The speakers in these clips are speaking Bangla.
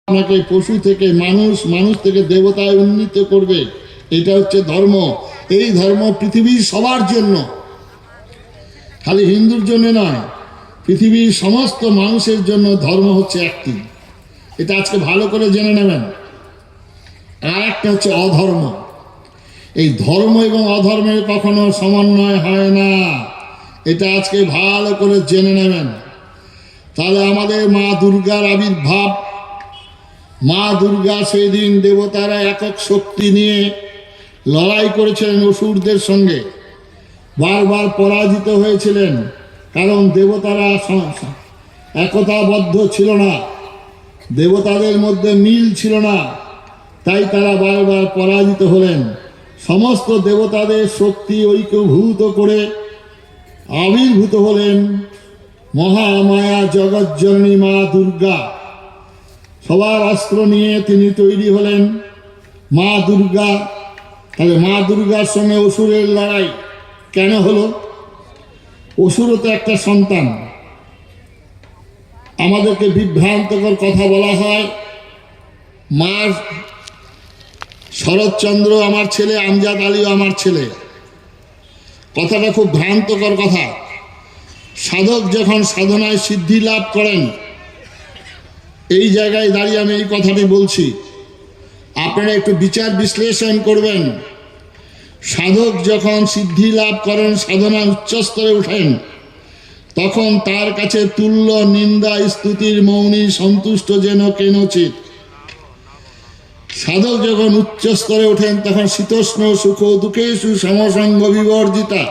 আপনাকে পশু থেকে মানুষ, মানুষ থেকে দেবতায় উন্নীত করবে। এটা হচ্ছে ধর্ম। এই ধর্ম পৃথিবীর সবার জন্য, খালি হিন্দুর জন্য নয়, পৃথিবীর সমস্ত মানুষের জন্য ধর্ম হচ্ছে একটি। এটা আজকে ভালো করে জেনে নেবেন। আর একটা হচ্ছে অধর্ম। এই ধর্ম এবং অধর্মের কখনো সমন্বয় হয় না, এটা আজকে ভালো করে জেনে নেবেন। তাহলে আমাদের মা দুর্গার আবির্ভাব, মা দুর্গা সেই দিন দেবতারা একক শক্তি নিয়ে লড়াই করেছিলেন অসুরদের সঙ্গে, বারবার পরাজিত হয়েছিলেন, কারণ দেবতারা একতাবদ্ধ ছিল না, দেবতাদের মধ্যে মিল ছিল না, তাই তারা বারবার পরাজিত হলেন। সমস্ত দেবতাদের শক্তি ঐক্যভূত করে আবির্ভূত হলেন মহামায়া জগজ্জননী মা দুর্গা। সবার অস্ত্র নিয়ে তিনি তৈরি হলেন মা দুর্গা। তাহলে মা দুর্গার সঙ্গে অসুরের লড়াই কেন হলো? অসুরও তো একটা সন্তান। আমাদেরকে বিভ্রান্তকর কথা বলা হয়, মা শরৎচন্দ্র আমার ছেলে, আমজাদ আলীও আমার ছেলে। কথাটা খুব ভ্রান্তকর কথা। সাধক যখন সাধনায় সিদ্ধি লাভ করেন, এই জায়গায় দাঁড়িয়ে আমি এই কথাটি বলছি, আপনারা একটু বিচার বিশ্লেষণ করবেন। সাধক যখন সিদ্ধি লাভ করেন, সাধনা উচ্চস্তরে উঠেন, তখন তার কাছে তুল্য নিন্দা স্তুতির মৌনী সন্তুষ্ট যেন কেনচিত। সাধক যখন উচ্চস্তরে ওঠেন, তখন শীতোষ্ণ সুখ দুঃখেষু সমসঙ্গ বিবর্জিতা।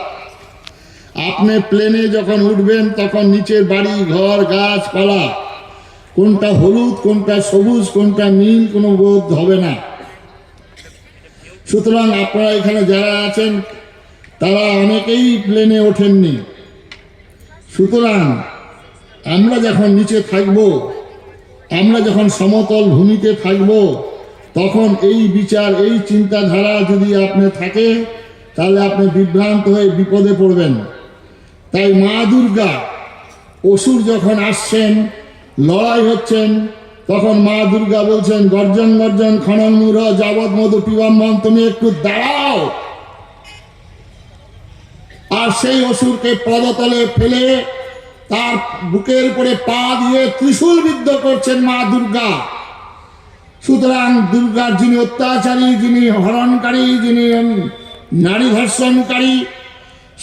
আপনি প্লেনে যখন উঠবেন, তখন নিচের বাড়ি ঘর গাছপালা, কোনটা হলুদ কোনটা সবুজ কোনটা নীল কোনো বোধ হবে না। সুতরাং আপনারা এখানে যারা আছেন তারা অনেকেই প্লেনে ওঠেননি। সুতরাং আমরা যখন নিচে থাকব, আমরা যখন সমতল ভূমিতে থাকব, তখন এই বিচার এই চিন্তাধারা যদি আপনি থাকে, তাহলে আপনি বিভ্রান্ত হয়ে বিপদে পড়বেন। তাই মা দুর্গা অসুর যখন আসছেন, লড়াই হচ্ছেন, তখন মা দুর্গা বলছেন, গর্জন গর্জন খনন মূঢ় যাবৎ মধু পিবাম্বন, তুমি একটু দাঁড়াও। আর সেই অসুরকে পদতলে ফেলে তার বুকের উপরে পা দিয়ে ত্রিশূল বিদ্ধ করছেন মা দুর্গা। সুতরাং দুর্গার যিনি অত্যাচারী, যিনি হরণকারী, যিনি নারী ধর্ষণকারী,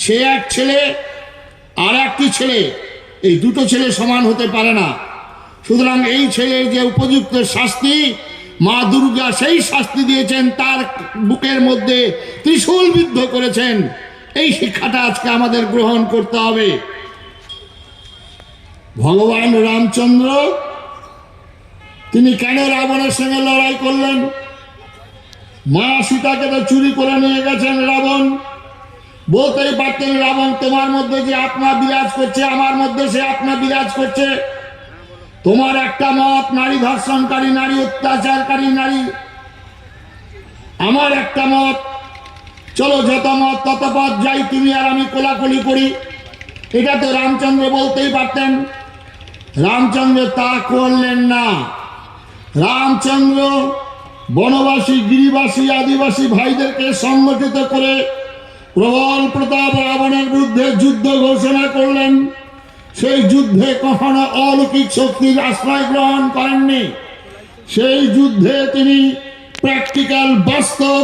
সে এক ছেলে, আর একটি ছেলে, এই দুটো ছেলে সমান হতে পারে না। সুতরাং এই ছেলের যে উপযুক্ত শাস্তি, মা দুর্গা সেই শাস্তি দিয়েছেন, তার বুকের মধ্যে ত্রিশূল বিদ্ধ করেছেন। এই শিক্ষাটা আজকে আমাদের গ্রহণ করতে হবে। ভগবান রামচন্দ্র তিনি কেন রাবণের সঙ্গে লড়াই করলেন? মা সীতাকে তো চুরি করে নিয়ে গেছেন রাবণ। বলতেই পারতেন, রাবণ তোমার মধ্যে যে আত্মা বিরাজ করছে, আমার মধ্যে সে আত্মা বিরাজ করছে। তোমার একটা মত নারী ধর্ষণকারী, নারী অত্যাচারকারী নারী, আমার একটা মত, চলো যত মত তত পথ যাই, তুমি আর আমি কোলাকুলি করি। এটা তো রামচন্দ্র বলতেই পারতেন। রামচন্দ্র তা করলেন না। রামচন্দ্র বনবাসী, গিরিবাসী, আদিবাসী ভাইদেরকে সংগঠিত করে প্রবল প্রতাপ রাবণের বিরুদ্ধে যুদ্ধ ঘোষণা করলেন। সেই যুদ্ধে কখনো অলৌকিক শক্তির আশ্রয় গ্রহণ করেননি। সেই যুদ্ধে তিনি প্র্যাকটিক্যাল, বাস্তব,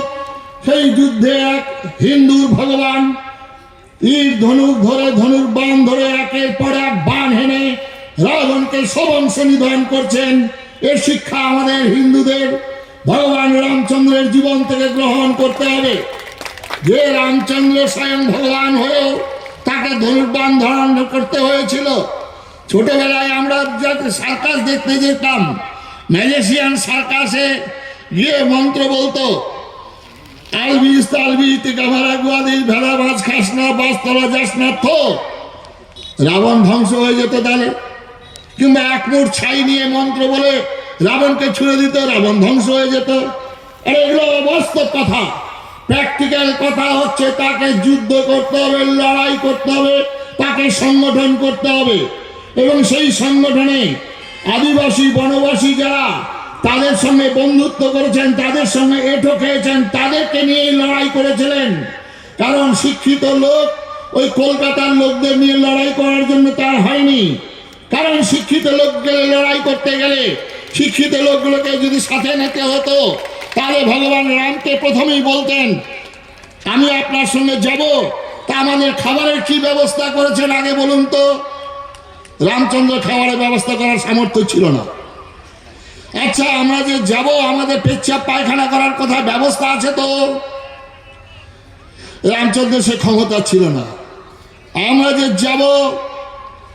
সেই যুদ্ধে এক হিন্দুর ভগবান তীর ধনুক ধরে, ধনুর বাণ ধরে একের পর এক বাণ হেনে রাবণকে সবংশ নিধন করছেন। এর শিক্ষা আমাদের হিন্দুদের ভগবান রামচন্দ্রের জীবন থেকে গ্রহণ করতে হবে। যে রামচন্দ্র স্বয়ং ভগবান হয়েও তাকে ধনুর্বাণ ধারণ করতে হয়েছিল। ছোটবেলায় আমরা যাতে সার্কাস দেখতে যেতাম, ম্যাজিশিয়ান সার্কাসে গিয়ে মন্ত্র বলতো, আলবিস তালবিস টিকামারা গুয়াদিস ভেড়া মাছ খাস না, বাসতলা যাস না, থো। রাবণ ধ্বংস হয়ে যেত তাহলে। কিংবা এক মুঠ ছাই নিয়ে মন্ত্র বলে রাবণকে ছুঁড়ে দিত, রাবণ ধ্বংস হয়ে যেত। এগুলো অবাস্তব কথা। প্র্যাকটিক্যাল কথা হচ্ছে তাকে যুদ্ধ করতে হবে, লড়াই করতে হবে, তাকে সংগঠন করতে হবে। এবং সেই সংগঠনে আদিবাসী বনবাসী যারা তাদের সঙ্গে বন্ধুত্ব করেছেন, তাদের সঙ্গে এঁঠো খেয়েছেন, তাদেরকে নিয়েই লড়াই করেছিলেন। কারণ শিক্ষিত লোক ওই কলকাতার লোকদের নিয়ে লড়াই করার জন্য তার হয়নি। কারণ শিক্ষিত লোককে লড়াই করতে গেলে শিক্ষিত লোকগুলোকে যদি সাথে নিতে হতো, তাহলে ভগবান রামকে প্রথমেই বলতেন আমি আপনার সঙ্গে যাব। তা আমাদের খাবারের কি ব্যবস্থা করেছেন আগে বলুন তো? রামচন্দ্র খাবারের ব্যবস্থা করার সামর্থ্য ছিল না। আচ্ছা, আমরা যে যাব, আমাদের পেচ্ছাপ পায়খানা করার কথা ব্যবস্থা আছে তো? রামচন্দ্র সে ক্ষমতা ছিল না। আমরা যে যাব